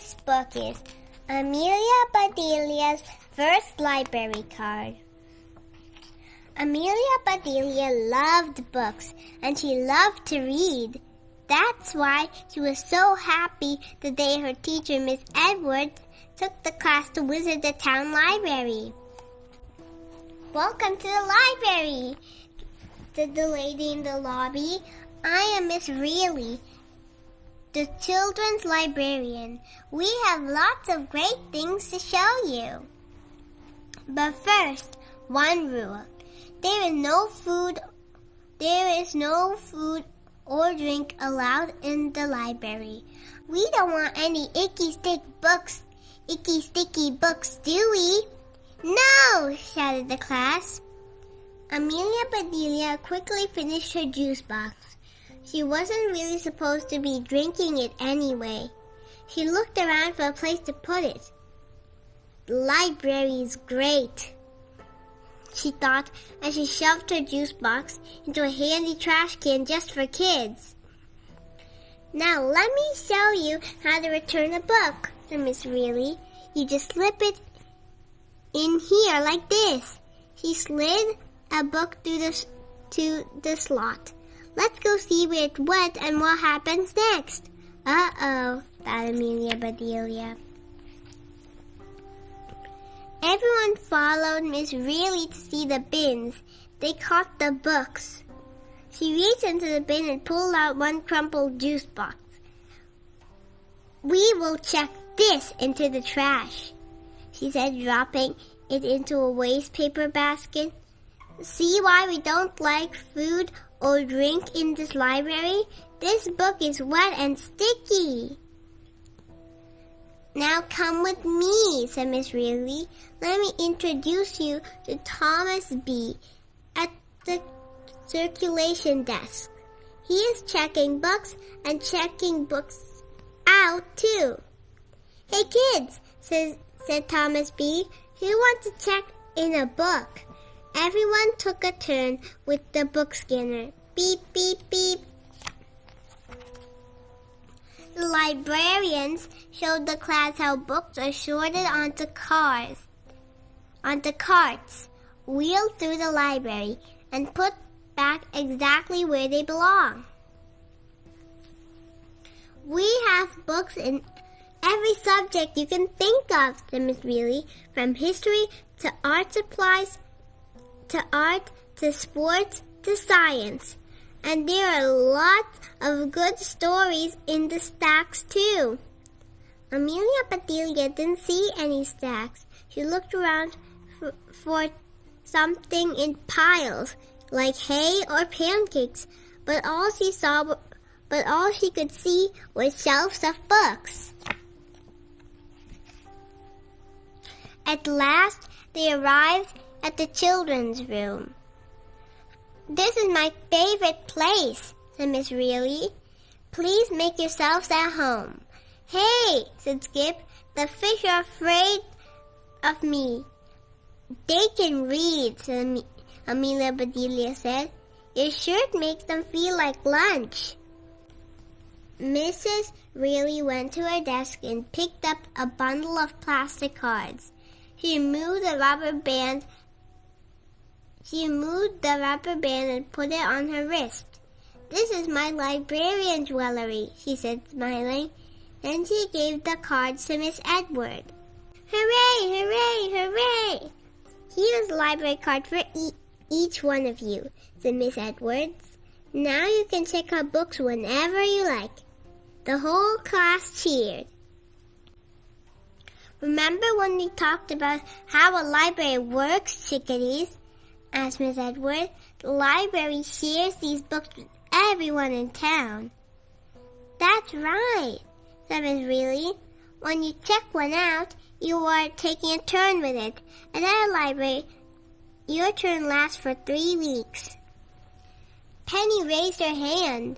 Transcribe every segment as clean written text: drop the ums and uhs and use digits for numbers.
This book is Amelia Bedelia's first library card. Amelia Bedelia loved books and she loved to read. That's why she was so happy the day her teacher, Miss Edwards, took the class to visit the town library. "Welcome to the library," said the lady in the lobby. "I am Miss Reilly, the children's librarian. We have lots of great things to show you. But first, one rule. There is no food or drink allowed in the library. We don't want any icky sticky books, do we?" "No!" shouted the class. Amelia Bedelia quickly finished her juice box. She wasn't really supposed to be drinking it anyway. She looked around for a place to put it. "The library is great," she thought as she shoved her juice box into a handy trash can just for kids. "Now let me show you how to return a book," said Miss Reilly. "You just slip it in here like this." She slid a book to the slot. "Let's go see where it went and what happens next." "Uh-oh," thought Amelia Bedelia. Everyone followed Miss Reilly to see the bins. They caught the books. She reached into the bin and pulled out one crumpled juice box. "We will check this into the trash," she said, dropping it into a waste paper basket. "See why we don't like food or drink in this library? This book is wet and sticky." "Now come with me," said Miss Reilly. "Let me introduce you to Thomas B. at the circulation desk. He is checking books and checking books out too." "Hey kids," said Thomas B. "Who wants to check in a book?" Everyone took a turn with the book scanner. Beep, beep, beep. The librarians showed the class how books are sorted onto carts, wheeled through the library, and put back exactly where they belong. "We have books in every subject you can think of," said Miss Reilly, "from history to art supplies, to sports, to science. And there are lots of good stories in the stacks, too." Amelia Bedelia didn't see any stacks. She looked around for something in piles, like hay or pancakes, but all she could see was shelves of books. At last, they arrived at the children's room. "This is my favorite place," said Miss Reilly. "Please make yourselves at home." "Hey," said Skip, "the fish are afraid of me." "They can read," Amelia Bedelia said. "Your shirt makes them feel like lunch." Mrs. Reilly went to her desk and picked up a bundle of plastic cards. She removed the rubber band and put it on her wrist. "This is my librarian jewelry," she said, smiling. Then she gave the cards to Miss Edwards. "Hooray, hooray, hooray! Here's a library card for each one of you," said Miss Edwards. "Now you can check out books whenever you like." The whole class cheered. "Remember when we talked about how a library works, chickadees?" asked Miss Edwards. "The library shares these books with everyone in town." "That's right," said Miss Reilly. "When you check one out, you are taking a turn with it. At our library, your turn lasts for 3 weeks. Penny raised her hand.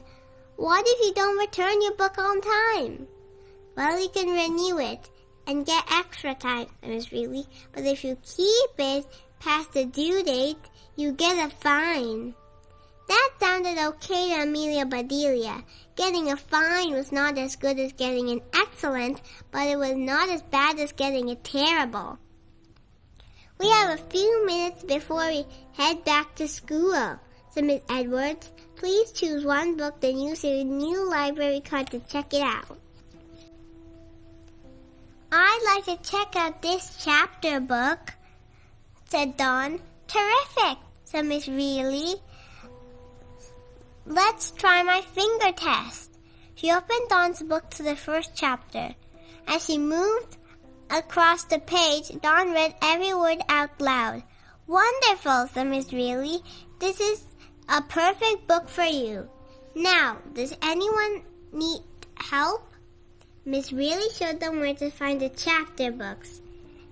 "What if you don't return your book on time?" "Well, you can renew it and get extra time," said Miss Reilly. "But if you keep it past the due date, you get a fine." That sounded okay to Amelia Bedelia. Getting a fine was not as good as getting an excellent, but it was not as bad as getting a terrible. We have a few minutes before we head back to school, said Miss Edwards. Please choose one book, then use your new library card to check it out. I'd like to check out this chapter book, said Dawn. Terrific, said Miss Reilly. Let's try my finger test. She opened Dawn's book to the first chapter. As she moved across the page, Dawn read every word out loud. Wonderful, said Miss Reilly. This is a perfect book for you. Now, does anyone need help? Miss Reilly showed them where to find the chapter books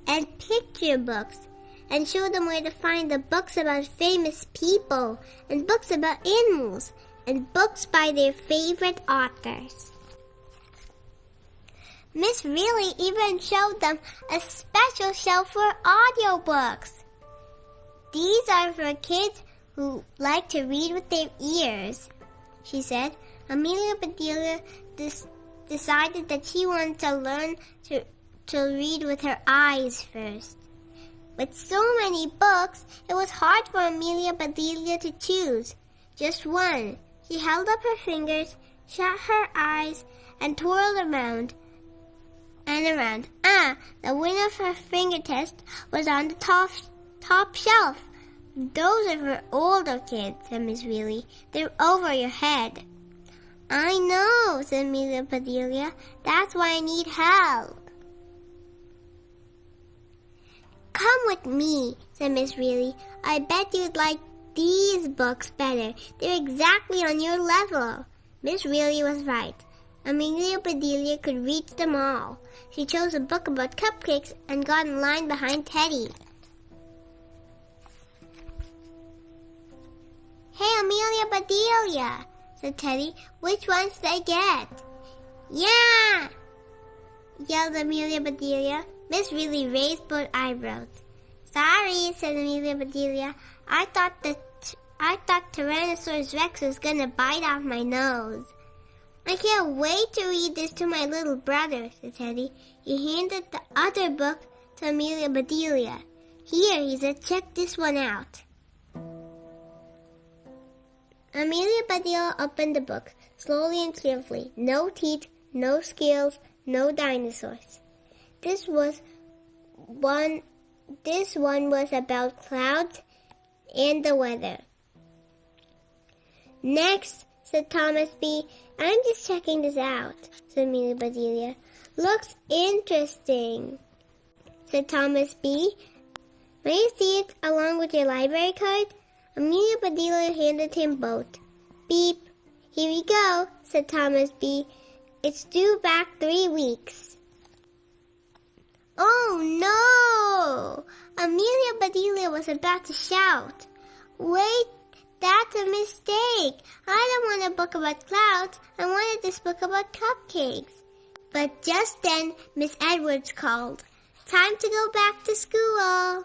and picture books, and showed them where to find the books about famous people, and books about animals, and books by their favorite authors. Miss Reilly even showed them a special shelf for audiobooks. These are for kids who like to read with their ears, she said. Amelia Bedelia decided that she wanted to learn to read with her eyes first. With so many books, it was hard for Amelia Bedelia to choose. Just one. She held up her fingers, shut her eyes, and twirled around and around. The winner of her finger test was on the top shelf. Those are for older kids, said Miss Reilly. They're over your head. I know, said Amelia Bedelia. That's why I need help. Come with me, said Miss Reilly. I bet you'd like these books better. They're exactly on your level. Miss Reilly was right. Amelia Bedelia could reach them all. She chose a book about cupcakes and got in line behind Teddy. Hey, Amelia Bedelia, said Teddy. Which one should I get? Yeah, yelled Amelia Bedelia. Miss Reilly raised both eyebrows. Sorry, said Amelia Bedelia. I thought Tyrannosaurus Rex was gonna bite off my nose. I can't wait to read this to my little brother, said Teddy. He handed the other book to Amelia Bedelia. Here, he said, check this one out. Amelia Bedelia opened the book, slowly and carefully. No teeth, no scales, no dinosaurs. This one was about clouds and the weather. Next, said Thomas B. I'm just checking this out, said Amelia Bedelia. Looks interesting, said Thomas B. May I see it along with your library card? Amelia Bedelia handed him both. Beep. Here we go, said Thomas B. It's due back 3 weeks. Oh no! Amelia Bedelia was about to shout. Wait, that's a mistake. I don't want a book about clouds. I wanted this book about cupcakes. But just then, Miss Edwards called. Time to go back to school.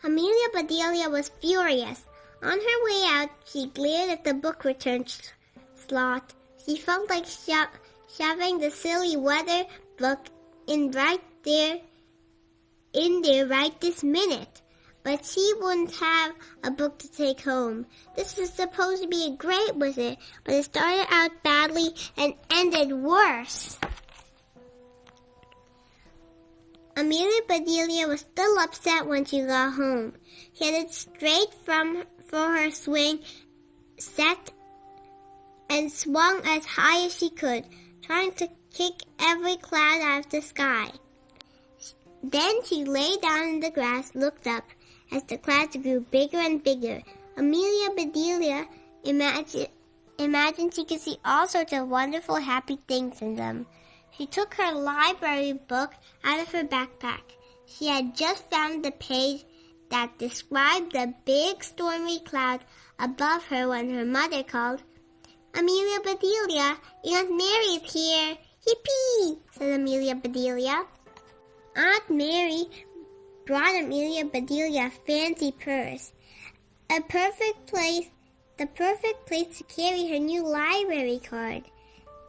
Amelia Bedelia was furious. On her way out, she glared at the book return slot. She felt like shoving the silly weather book in there right this minute. But she wouldn't have a book to take home. This was supposed to be a great visit, but it started out badly and ended worse. Amelia Bedelia was still upset when she got home. She headed straight for her swing set and swung as high as she could, trying to kick every cloud out of the sky. Then she lay down in the grass, looked up. As the clouds grew bigger and bigger, Amelia Bedelia imagined she could see all sorts of wonderful, happy things in them. She took her library book out of her backpack. She had just found the page that described the big stormy cloud above her when her mother called, Amelia Bedelia, Aunt Mary is here. Yippee, said Amelia Bedelia. Aunt Mary brought Amelia Bedelia a fancy purse. A perfect place The perfect place to carry her new library card.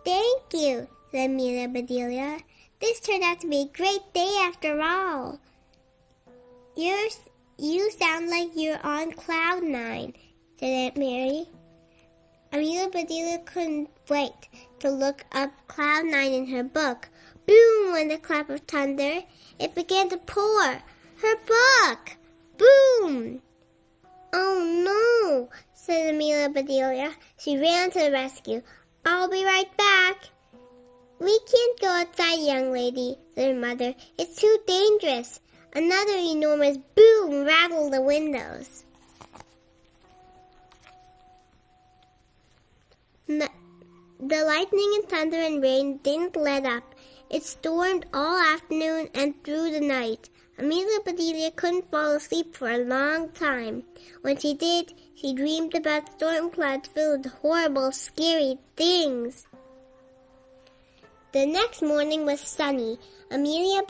Thank you, said Amelia Bedelia. This turned out to be a great day after all. You sound like you're on cloud 9, said Aunt Mary. Amelia Bedelia couldn't wait to look up cloud 9 in her book. Boom went a clap of thunder. It began to pour. Her book! Boom! Oh no, said Amelia Bedelia. She ran to the rescue. I'll be right back. We can't go outside, young lady, said her mother. It's too dangerous. Another enormous boom rattled the windows. The lightning and thunder and rain didn't let up. It stormed all afternoon and through the night. Amelia Bedelia couldn't fall asleep for a long time. When she did, she dreamed about storm clouds filled with horrible, scary things. The next morning was sunny. But Amelia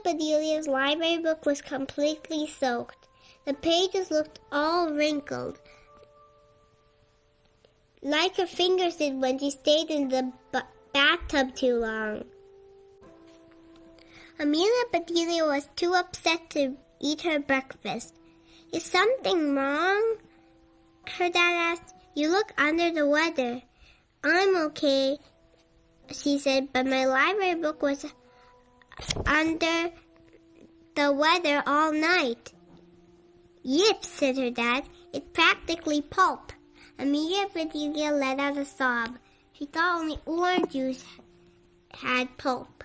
Bedelia's library book was completely soaked. The pages looked all wrinkled, like her fingers did when she stayed in the bathtub too long. Amelia Bedelia was too upset to eat her breakfast. Is something wrong? Her dad asked. You look under the weather. I'm okay, she said, but my library book was under the weather all night. Yip, said her dad. It's practically pulp. Amelia Bedelia let out a sob. She thought only orange juice had pulp.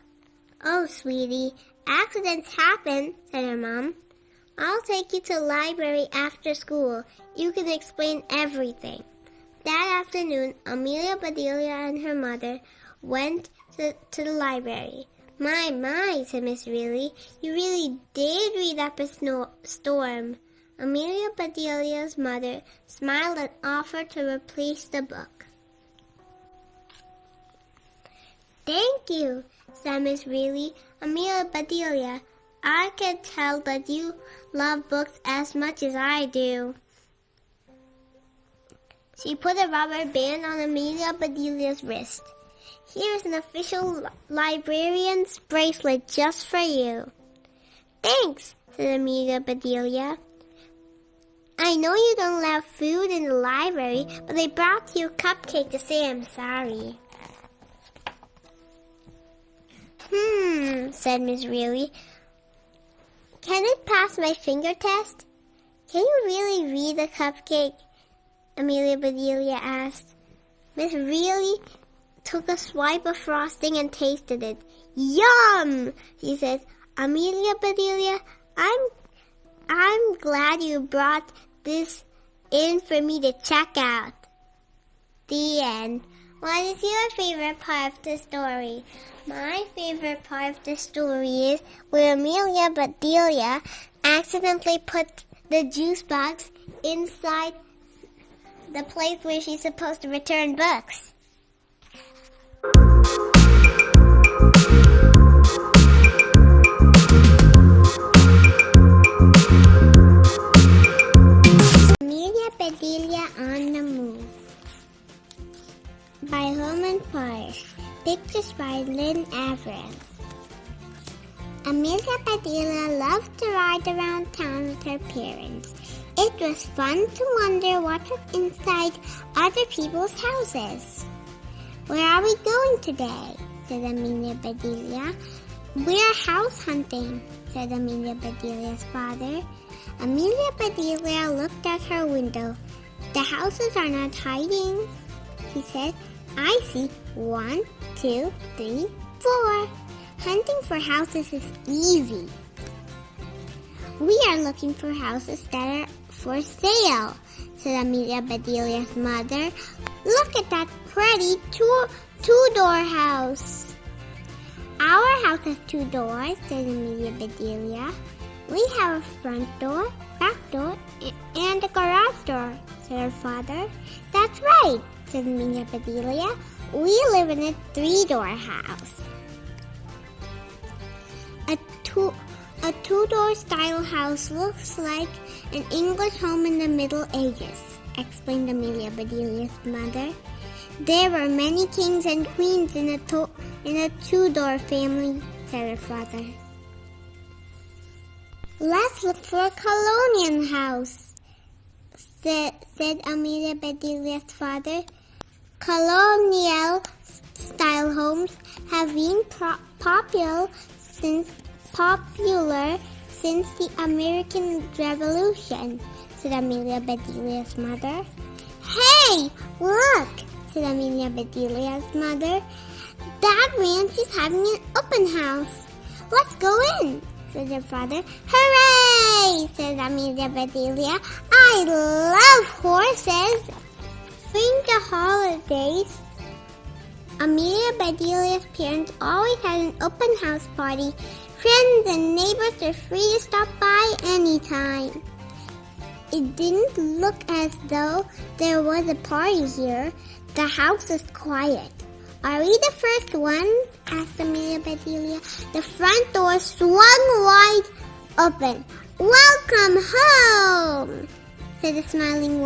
Oh, sweetie, accidents happen, said her mom. I'll take you to the library after school. You can explain everything. That afternoon, Amelia Bedelia and her mother went to the library. My, said Miss Reilly, you really did read up a storm. Amelia Bedelia's mother smiled and offered to replace the book. Thank you, said Miss Reilly. Amelia Bedelia, I can tell that you love books as much as I do. She put a rubber band on Amelia Bedelia's wrist. Here's an official librarian's bracelet just for you. Thanks, said Amelia Bedelia. I know you don't allow food in the library, but I brought you a cupcake to say I'm sorry. Said Miss Reilly. Can it pass my finger test? Can you really read a cupcake? Amelia Bedelia asked. Miss Reilly took a swipe of frosting and tasted it. Yum! She said. Amelia Bedelia, I'm glad you brought this in for me to check out. The end. What is your favorite part of the story? My favorite part of the story is where Amelia Bedelia accidentally put the juice box inside the place where she's supposed to return books. Amelia Bedelia on the Move by Herman Parish. Pictures by Lynn Averill. Amelia Bedelia loved to ride around town with her parents. It was fun to wonder what was inside other people's houses. Where are we going today? Said Amelia Bedelia. We're house hunting, said Amelia Bedelia's father. Amelia Bedelia looked out her window. The houses are not hiding, she said. I see 1, 2, 3, 4. Hunting for houses is easy. We are looking for houses that are for sale, said Amelia Bedelia's mother. Look at that pretty two-door house. Our house has 2 doors, said Amelia Bedelia. We have a front door, back door, and a garage door, said her father. That's right, said Amelia Bedelia. We live in a 3-door house. A Tudor-style house looks like an English home in the Middle Ages, explained Amelia Bedelia's mother. There were many kings and queens in a Tudor family, said her father. Let's look for a colonial house, said Amelia Bedelia's father. Colonial-style homes have been popular since the American Revolution, said Amelia Bedelia's mother. Hey, look, said Amelia Bedelia's mother. That ranch is having an open house. Let's go in, said her father. Hooray, said Amelia Bedelia. I love horses. During the holidays, Amelia Bedelia's parents always had an open house party. Friends and neighbors were free to stop by anytime. It didn't look as though there was a party here. The house was quiet. Are we the first ones? Asked Amelia Bedelia. The front door swung wide open. Welcome home, said a smiling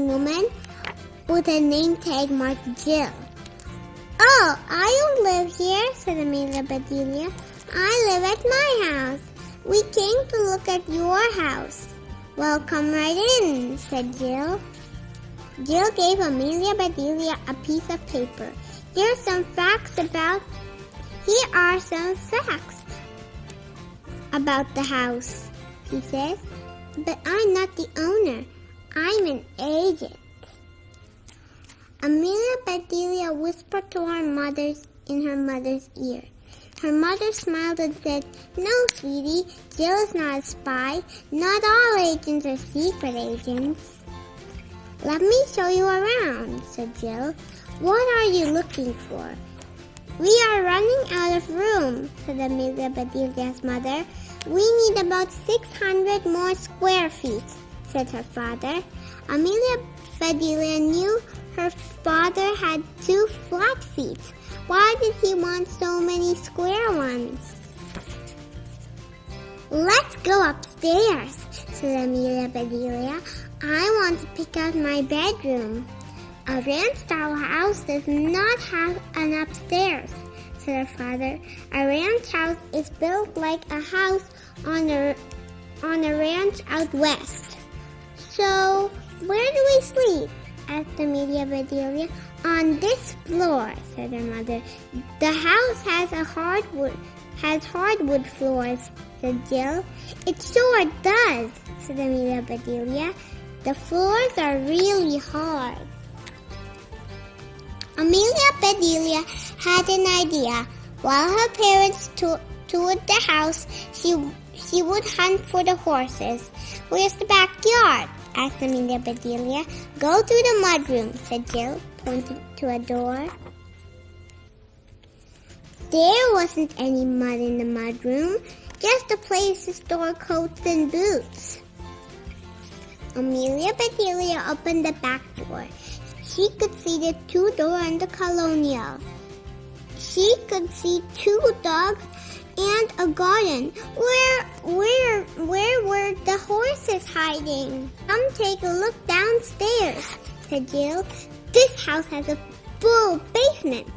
woman with a name tag marked Jill. Oh, I don't live here, said Amelia Bedelia. I live at my house. We came to look at your house. Well, come right in, said Jill. Jill gave Amelia Bedelia a piece of paper. Here are some facts about the house, she said. But I'm not the owner. I'm an agent. Amelia Bedelia whispered to her mother in her mother's ear. Her mother smiled and said, No, sweetie, Jill is not a spy. Not all agents are secret agents. Let me show you around, said Jill. What are you looking for? We are running out of room, said Amelia Bedelia's mother. We need about 600 more square feet, said her father. Amelia Bedelia knew her father had 2 flat feet. Why did he want so many square ones? Let's go upstairs, said Amelia Bedelia. I want to pick out my bedroom. A ranch-style house does not have an upstairs, said her father. A ranch house is built like a house on a ranch out west. So, where do we sleep? Asked Amelia Bedelia. On this floor, said her mother. The house has hardwood floors, said Jill. It sure does, said Amelia Bedelia. The floors are really hard. Amelia Bedelia had an idea. While her parents toured the house, she would hunt for the horses. Where's the backyard? Asked Amelia Bedelia. Go through the mudroom, said Jill, pointing to a door. There wasn't any mud in the mudroom, just a place to store coats and boots. Amelia Bedelia opened the back door. She could see the Tudor and the colonial. She could see 2 dogs and a garden. Where were the horses hiding? Come take a look downstairs, said Jill. This house has a full basement.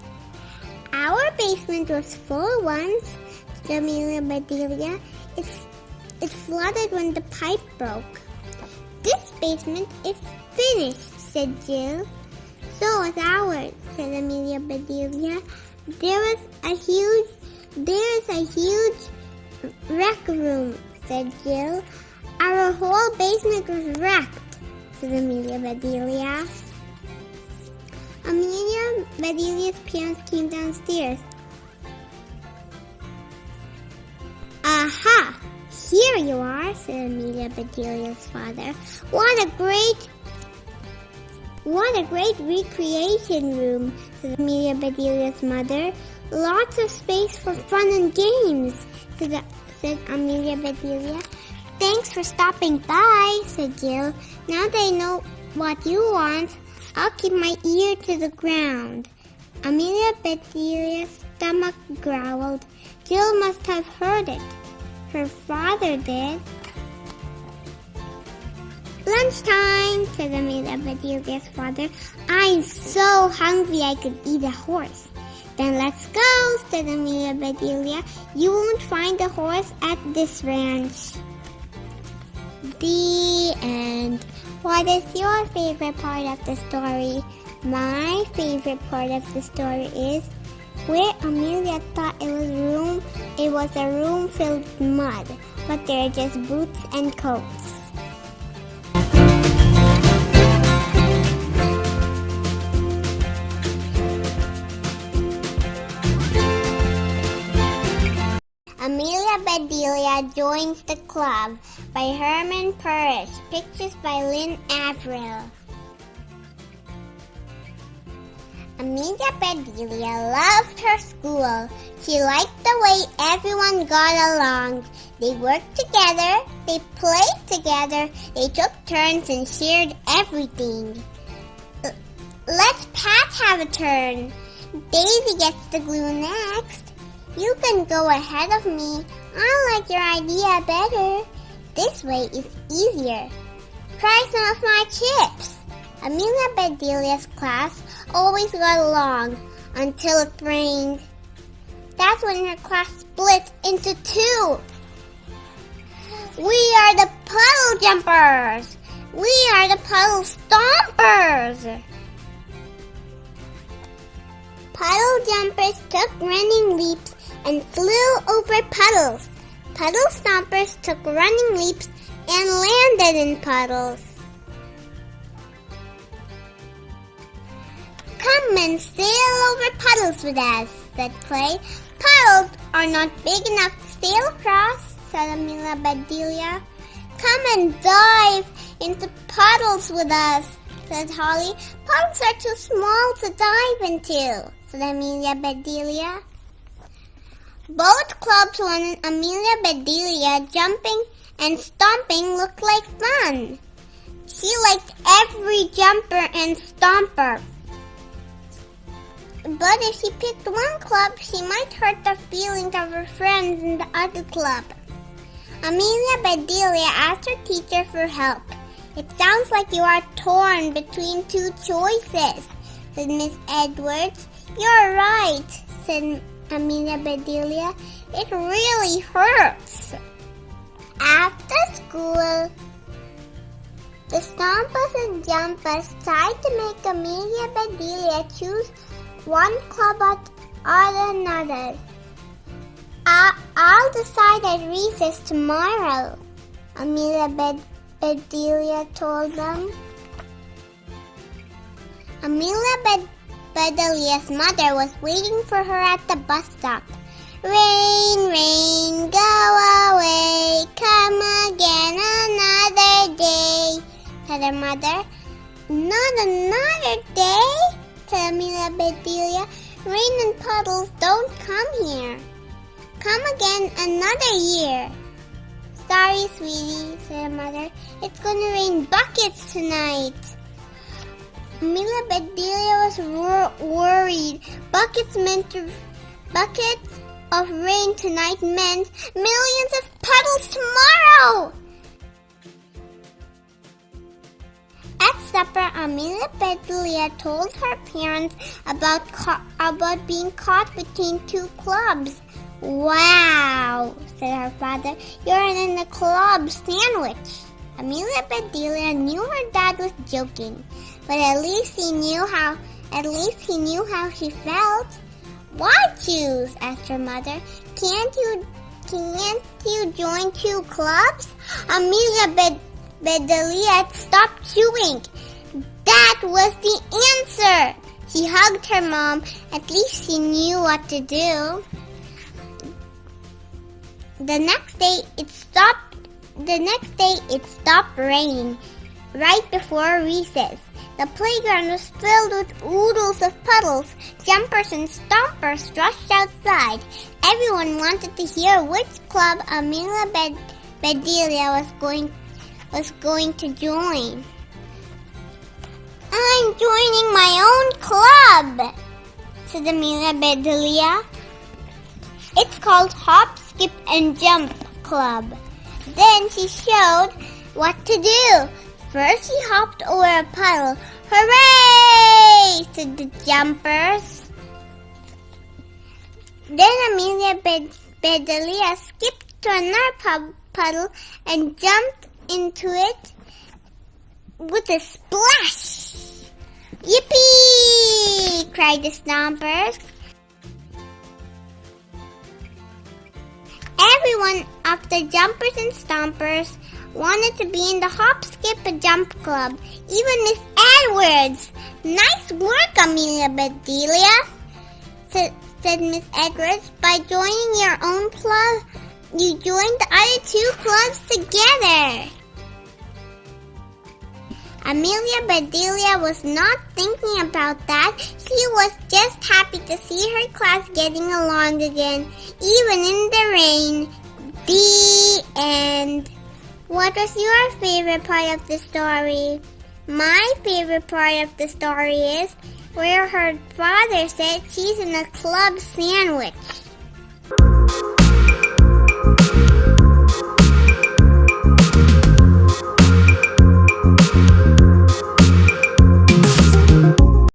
Our basement was full once, said Amelia Bedelia. It flooded when the pipe broke. This basement is finished, said Jill. So is ours, said Amelia Bedelia. There is a huge rec room, said Jill. Our whole basement was wrecked, said Amelia Bedelia. Amelia Bedelia's parents came downstairs. Aha! Here you are, said Amelia Bedelia's father. What a great recreation room, said Amelia Bedelia's mother. Lots of space for fun and games, said Amelia Bedelia. Thanks for stopping by, said Jill. Now that I know what you want, I'll keep my ear to the ground. Amelia Bedelia's stomach growled. Jill must have heard it. Her father did. Lunchtime, said Amelia Bedelia's father. I'm so hungry I could eat a horse. Then let's go, said Amelia Bedelia. You won't find a horse at this ranch. The end. What is your favorite part of the story? My favorite part of the story is where Amelia thought it was a room filled with mud, but they're just boots and coats. Amelia Bedelia Joins the Club by Herman Parish. Pictures by Lynn Averill. Amelia Bedelia loved her school. She liked the way everyone got along. They worked together, they played together, they took turns and shared everything. Let Pat have a turn. Daisy gets the glue next. You can go ahead of me. I like your idea better. This way is easier. Try some of my chips. Amelia Bedelia's class always got along until it rained. That's when her class split into two. We are the puddle jumpers. We are the puddle stompers. Puddle jumpers took running leaps and flew over puddles. Puddle stompers took running leaps and landed in puddles. Come and sail over puddles with us, said Clay. Puddles are not big enough to sail across, said Amelia Bedelia. Come and dive into puddles with us, said Holly. Puddles are too small to dive into, said Amelia Bedelia. Both clubs wanted Amelia Bedelia. Jumping and stomping looked like fun. She liked every jumper and stomper. But if she picked one club, she might hurt the feelings of her friends in the other club. Amelia Bedelia asked her teacher for help. It sounds like you are torn between two choices, said Miss Edwards. You're right, said Amelia Bedelia. It really hurts. After school, the stompers and jumpers tried to make Amelia Bedelia choose one club or another. I'll decide at recess tomorrow, Amelia Bedelia told them. Amelia Bedelia's mother was waiting for her at the bus stop. Rain, rain, go away, come again another day, said her mother. Not another day, said Amelia Bedelia. Rain and puddles don't come here. Come again another year. Sorry, sweetie, said her mother. It's going to rain buckets tonight. Amelia Bedelia was worried. Buckets of rain tonight meant millions of puddles tomorrow. At supper, Amelia Bedelia told her parents about being caught between two clubs. Wow, said her father. You're in a club sandwich. Amelia Bedelia knew her dad was joking, but at least he knew how she felt. Why choose? Asked her mother. Can't you join two clubs? Amelia Bedelia stopped chewing. That was the answer. She hugged her mom. At least she knew what to do. The next day it stopped raining right before recess. The playground was filled with oodles of puddles. Jumpers and stompers rushed outside. Everyone wanted to hear which club Amelia Bedelia was going to join. I'm joining my own club, said Amelia Bedelia. It's called Hop, Skip, and Jump Club. Then she showed what to do. First, she hopped over a puddle. Hooray! Said the jumpers. Then Amelia Bedelia skipped to another puddle and jumped into it with a splash. Yippee! Cried the stompers. Everyone of the jumpers and stompers wanted to be in the Hop, Skip, and Jump Club. Even Miss Edwards. Nice work, Amelia Bedelia, said Miss Edwards. By joining your own club, you joined the other two clubs together. Amelia Bedelia was not thinking about that. She was just happy to see her class getting along again, even in the rain. The end. What was your favorite part of the story? My favorite part of the story is where her father said she's in a club sandwich.